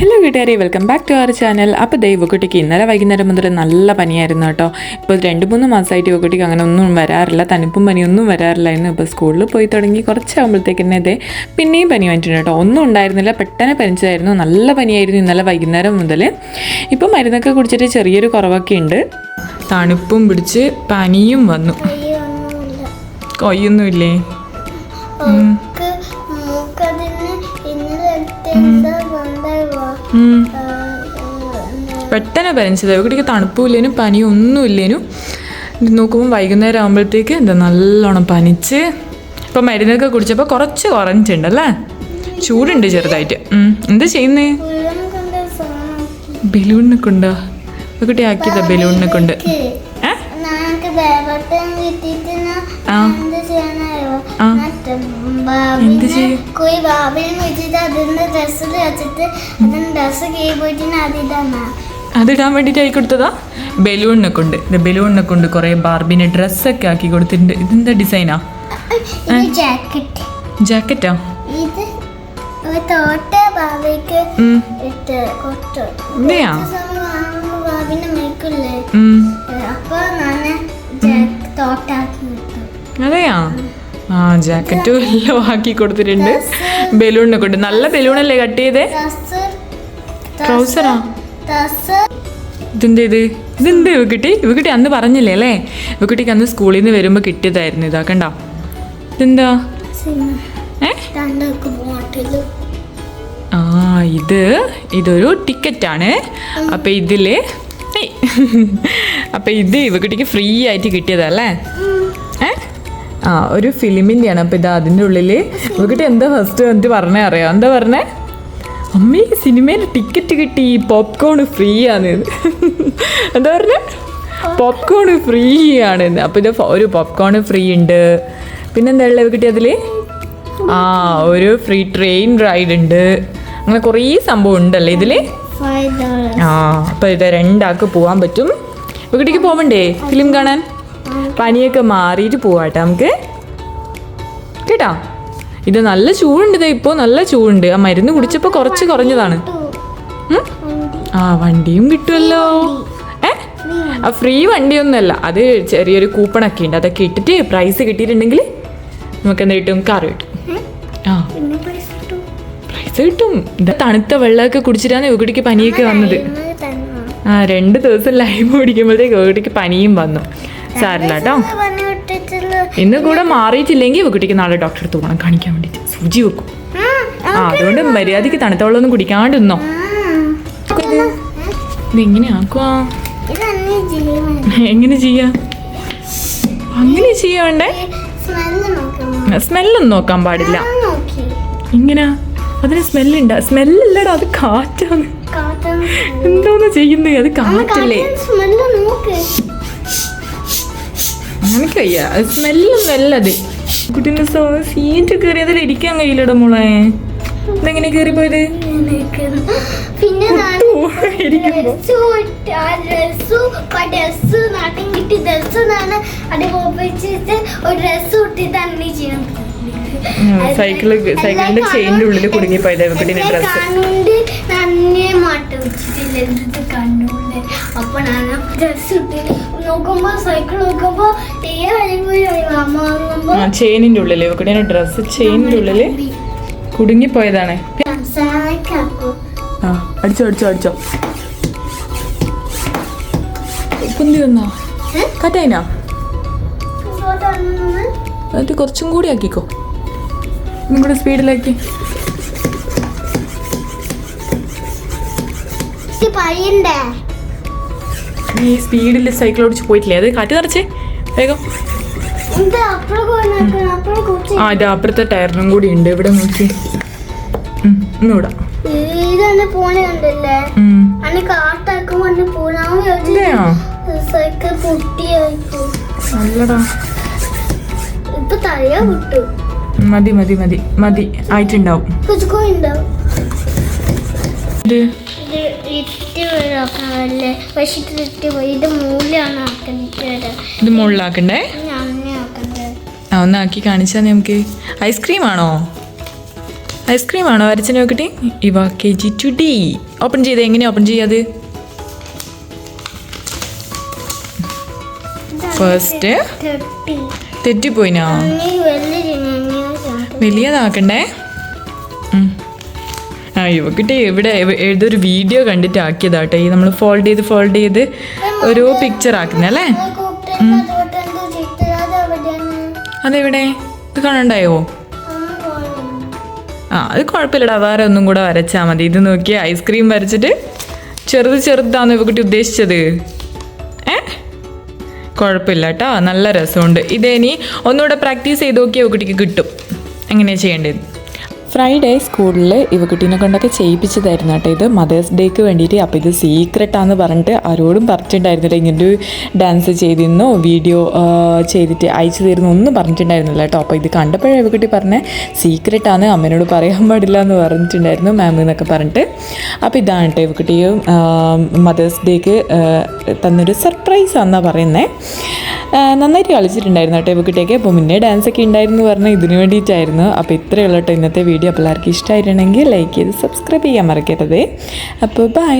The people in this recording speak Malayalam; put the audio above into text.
ഹലോ കൂട്ടുകാരെ, welcome back to our channel. അപ്പോൾ യുവക്കുട്ടിക്ക് ഇന്നലെ വൈകുന്നേരം മുതൽ നല്ല പനിയായിരുന്നു കേട്ടോ. ഇപ്പോൾ 2-3 മാസമായിട്ട് യുവക്കുട്ടിക്ക് അങ്ങനെ ഒന്നും വരാറില്ല, തണുപ്പും പനിയൊന്നും വരാറില്ലായിരുന്നു. ഇപ്പോൾ സ്കൂളിൽ പോയി തുടങ്ങി കുറച്ചാകുമ്പോഴത്തേക്കിന്നെ പിന്നെയും പനി വന്നിട്ടുണ്ട് കേട്ടോ. ഒന്നും ഉണ്ടായിരുന്നില്ല, പെട്ടെന്ന് പനിച്ചായിരുന്നു, നല്ല പനിയായിരുന്നു ഇന്നലെ വൈകുന്നേരം മുതൽ. ഇപ്പോൾ മരുന്നൊക്കെ കുടിച്ചിട്ട് ചെറിയൊരു കുറവൊക്കെ ഉണ്ട്. തണുപ്പും പിടിച്ച് പനിയും വന്നു. കൊയ്യൊന്നുമില്ലേ? പെട്ടെന്ന് പനിച്ചത്. ഇവിടേക്ക് തണുപ്പില്ലേനും പനിയൊന്നും ഇല്ലേനും. നോക്കുമ്പോൾ വൈകുന്നേരം ആകുമ്പോഴത്തേക്ക് നല്ലോണം പനിച്ച് ഇപ്പം മരുന്നൊക്കെ കുടിച്ചപ്പോൾ കുറച്ച് കുറഞ്ഞിട്ടുണ്ടല്ലേ, ചൂടുണ്ട് ചെറുതായിട്ട്. എന്താ ചെയ്യുന്നേ? ബലൂണിനെ കൊണ്ടോ? കുട്ടി ആക്കിയതാ ബലൂണിനെ കൊണ്ട്. എന്ത് ചെയ്യും? അതിടാൻ വേണ്ടിട്ട് ആക്കി കൊടുത്തതാ. ബലൂണിനെ കൊണ്ട് കുറെ ബാർബിനെ ഡ്രസ്സൊക്കെ ആക്കി കൊടുത്തിട്ടുണ്ട്. ഇതെന്താ ഡിസൈനാ? ജാക്കറ്റാ? അതെയാ? ആ, ജാക്കറ്റും എല്ലാം ആക്കി കൊടുത്തിട്ടുണ്ട് ബലൂണിനെ കൊണ്ട്. നല്ല ബലൂണല്ലേ കട്ട് ചെയ്തേ? ട്രൗസറാ? ഇതെന്ത് ഇവക്കുട്ടി അന്ന് പറഞ്ഞില്ലേ അല്ലേ? ഇവക്കുട്ടിക്ക് അന്ന് സ്കൂളിൽ നിന്ന് വരുമ്പോൾ കിട്ടിയതായിരുന്നു. ഇതാ കണ്ടോ? ഇതെന്താ? ആ, ഇതൊരു ടിക്കറ്റാണ്. അപ്പം ഇത് ഇവക്കുട്ടിക്ക് ഫ്രീ ആയിട്ട് കിട്ടിയതല്ലേ? ആ, ഒരു ഫിലിമിൻ്റെയാണ്. അപ്പം ഇതാ അതിൻ്റെ ഉള്ളിൽ ഇവക്കുട്ടി എന്താ ഫസ്റ്റ് വന്നിട്ട് പറഞ്ഞേ അറിയാം? എന്താ പറഞ്ഞേ? അമ്മേ, സിനിമയിൽ ടിക്കറ്റ് കിട്ടി, പോപ്കോൺ ഫ്രീ ആണ്. എന്താ പറഞ്ഞേ? പോപ്കോൺ ഫ്രീ ആണ്. അപ്പോൾ ഇത് ഒരു പോപ്കോൺ ഫ്രീ ഉണ്ട്. പിന്നെന്താ ഉള്ളത് ഇവക്കുട്ടി അതിൽ? ആ, ഒരു ഫ്രീ ട്രെയിൻ റൈഡ് ഉണ്ട്. അങ്ങനെ കുറേ സംഭവം ഉണ്ടല്ലേ ഇതിൽ. ആ, അപ്പോൾ ഇത് 2 ആൾക്ക് പോകാൻ പറ്റും. ഇവക്കുട്ടിക്ക് പോകണ്ടേ ഫിലിം കാണാൻ? പനിയൊക്കെ മാറിയിട്ട് പോവാട്ടെ നമുക്ക്, കേട്ടോ? ഇത് നല്ല ചൂടുണ്ട്, ഇപ്പോൾ നല്ല ചൂടുണ്ട്. ആ മരുന്ന് കുടിച്ചപ്പോൾ കുറച്ച് കുറഞ്ഞതാണ്. ആ, വണ്ടിയും കിട്ടുമല്ലോ. ആ, ഫ്രീ വണ്ടിയൊന്നുമല്ല, അത് ചെറിയൊരു കൂപ്പണൊക്കെ ഉണ്ട്. അതൊക്കെ ഇട്ടിട്ട് പ്രൈസ് കിട്ടിയിട്ടുണ്ടെങ്കിൽ നമുക്ക് എന്താ കിട്ടും? കാർ കിട്ടും. ആ, പ്രൈസ് കിട്ടും. ഇത് തണുത്ത വെള്ളമൊക്കെ കുടിച്ചിട്ടാണ് യുവകുട്ടിക്ക് പനിയൊക്കെ വന്നത്. ആ, 2 ദിവസം ലൈമ് കുടിക്കുമ്പോഴത്തേക്ക് യുവകുട്ടിക്ക് പനിയും വന്നു. സാരില്ല കേട്ടോ. ഇന്ന് കൂടെ മാറിയിട്ടില്ലെങ്കിൽ യുവകുട്ടിക്ക് നാളെ ഡോക്ടറെ അടുത്ത് പോകണം കാണിക്കാൻ വേണ്ടിയിട്ട്. സൂചി വെക്കും. ആ, അതുകൊണ്ട് മര്യാദയ്ക്ക് തണുത്ത വെള്ളമൊന്നും കുടിക്കാണ്ടിരുന്നോ. ഇതെങ്ങനെ ആക്കുവാ? എങ്ങനെ ചെയ്യാ? അങ്ങനെ ചെയ്യാണ്ടേ? സ്മെല്ലൊന്നും നോക്കാൻ പാടില്ല. ഇങ്ങനെ അതിന് സ്മെല്ലുണ്ട? സ്മെല്ലല്ലടാ, അത് കാറ്റാണ്. എന്തോന്ന് ചെയ്യുന്നത്? അത് കാറ്റല്ലേ? എനിക്ക് വയ്യ, സ്മെല്ലൊന്നും അല്ല അത്. കുട്ടീൻ്റെ സീറ്റ് കയറി അതിൽ ഇരിക്കാൻ കഴിയില്ലട മോളെ. ഇതെങ്ങനെ കയറി പോയത്? സൈക്കിളിന്റെ ചെയിനിന്റെ ഉള്ളിൽ കുടുങ്ങിപ്പോയത് കുട്ടീൻ്റെ ഡ്രസ്സ്. ചെയിനിന്റെ ഉള്ളില് കുട്ടീൻ്റെ ഡ്രസ്സ് ചെയിനിന്റെ ഉള്ളില് കുടുങ്ങിപ്പോയതാണ്. ആ, അടിച്ചോ കുന്തി വന്നോ? കട്ടായിനാ? എന്നിട്ട് കുറച്ചും കൂടി ആക്കിക്കോ, ഇന്നും കൂടെ സ്പീഡിലാക്കി. നീ സ്പീഡിൽ സൈക്കിൾ ഓടിച്ച് പോയിട്ടില്ലേ? അത് കാറ്റ് നിറച്ചേ വേഗം. ആ, ഇത് അപ്പുറത്തെ ടയറിനും കൂടി ഉണ്ട്. ഇവിടെ നോക്കി ഒന്നുകൂടാ. മതി ആയിട്ടുണ്ടാവും. ഇത് മുകളിലാക്കണ്ടേ? ആ, ഒന്നാക്കി കാണിച്ചാ നമുക്ക്. ഐസ്ക്രീം ആണോ? ഐസ്ക്രീമാണോ വരച്ച് നോക്കട്ടെ? ഇവ KG2D. ഓപ്പൺ ചെയ്ത് എങ്ങനെയാ ഓപ്പൺ ചെയ്യാത്? ഫസ്റ്റ് തെറ്റിപ്പോയിനാ? വലിയതാക്കണ്ടേ? ആ ഇവക്കിട്ട് ഇവിടെ ഏതൊരു വീഡിയോ കണ്ടിട്ട് ആക്കിയതാട്ടെ ഈ നമ്മൾ ഫോൾഡ് ചെയ്ത് ഓരോ പിക്ചർ ആക്കുന്നല്ലേ? അതെവിടെ? ഇത് കാണണ്ടായോ? ആ അത് കുഴപ്പമില്ലടാ, വേറെ ഒന്നും കൂടെ വരച്ചാൽ മതി. ഇത് നോക്കി ഐസ്ക്രീം വരച്ചിട്ട് ചെറുതാന്ന് ഇവക്കുട്ടി ഉദ്ദേശിച്ചത്. കുഴപ്പമില്ല കേട്ടോ, നല്ല രസമുണ്ട്. ഇതേനി ഒന്നുകൂടെ പ്രാക്ടീസ് ചെയ്ത് നോക്കിയാൽ ഇവക്കുട്ടിക്ക് കിട്ടും എങ്ങനെയാണ് ചെയ്യേണ്ടത്. ഫ്രൈഡേ സ്കൂളിൽ ഇവക്കുട്ടീനെ കൊണ്ടൊക്കെ ചെയ്യിപ്പിച്ചതായിരുന്നു കേട്ടോ ഇത് മദേഴ്സ് ഡേക്ക് വേണ്ടിയിട്ട്. അപ്പോൾ ഇത് സീക്രട്ടാന്ന് പറഞ്ഞിട്ട് ആരോടും പറഞ്ഞിട്ടുണ്ടായിരുന്നില്ല. ഇങ്ങനൊരു ഡാൻസ് ചെയ്തിരുന്നോ വീഡിയോ ചെയ്തിട്ട് അയച്ചു തരുന്നു ഒന്നും പറഞ്ഞിട്ടുണ്ടായിരുന്നില്ല കേട്ടോ. അപ്പോൾ ഇത് കണ്ടപ്പോഴേ ഇവക്കുട്ടി പറഞ്ഞ സീക്രട്ടാണ്, അമ്മേനോട് പറയാൻ പാടില്ല എന്ന് പറഞ്ഞിട്ടുണ്ടായിരുന്നു മാം എന്നൊക്കെ പറഞ്ഞിട്ട്. അപ്പോൾ ഇതാണ് കേട്ടോ ഇവക്കുട്ടിയും മദേഴ്സ് ഡേക്ക് തന്നൊരു സർപ്രൈസാണെന്നാണ് പറയുന്നത്. നന്നായിട്ട് കളിച്ചിട്ടുണ്ടായിരുന്നു കേട്ടോ ഇവക്കുട്ടിയൊക്കെ. അപ്പോൾ മുന്നേ ഡാൻസൊക്കെ ഉണ്ടായിരുന്നു പറഞ്ഞാൽ ഇതിന് വേണ്ടിയിട്ടായിരുന്നു. അപ്പോൾ ഇത്രയുള്ള കേട്ടോ ഇന്നത്തെ വീഡിയോ. അപ്പോൾ എല്ലാവർക്കും ഇഷ്ടമായിട്ടുണ്ടെങ്കിൽ ലൈക്ക് ചെയ്ത് സബ്സ്ക്രൈബ് ചെയ്യാൻ മറക്കരുത്. അപ്പോൾ ബൈ.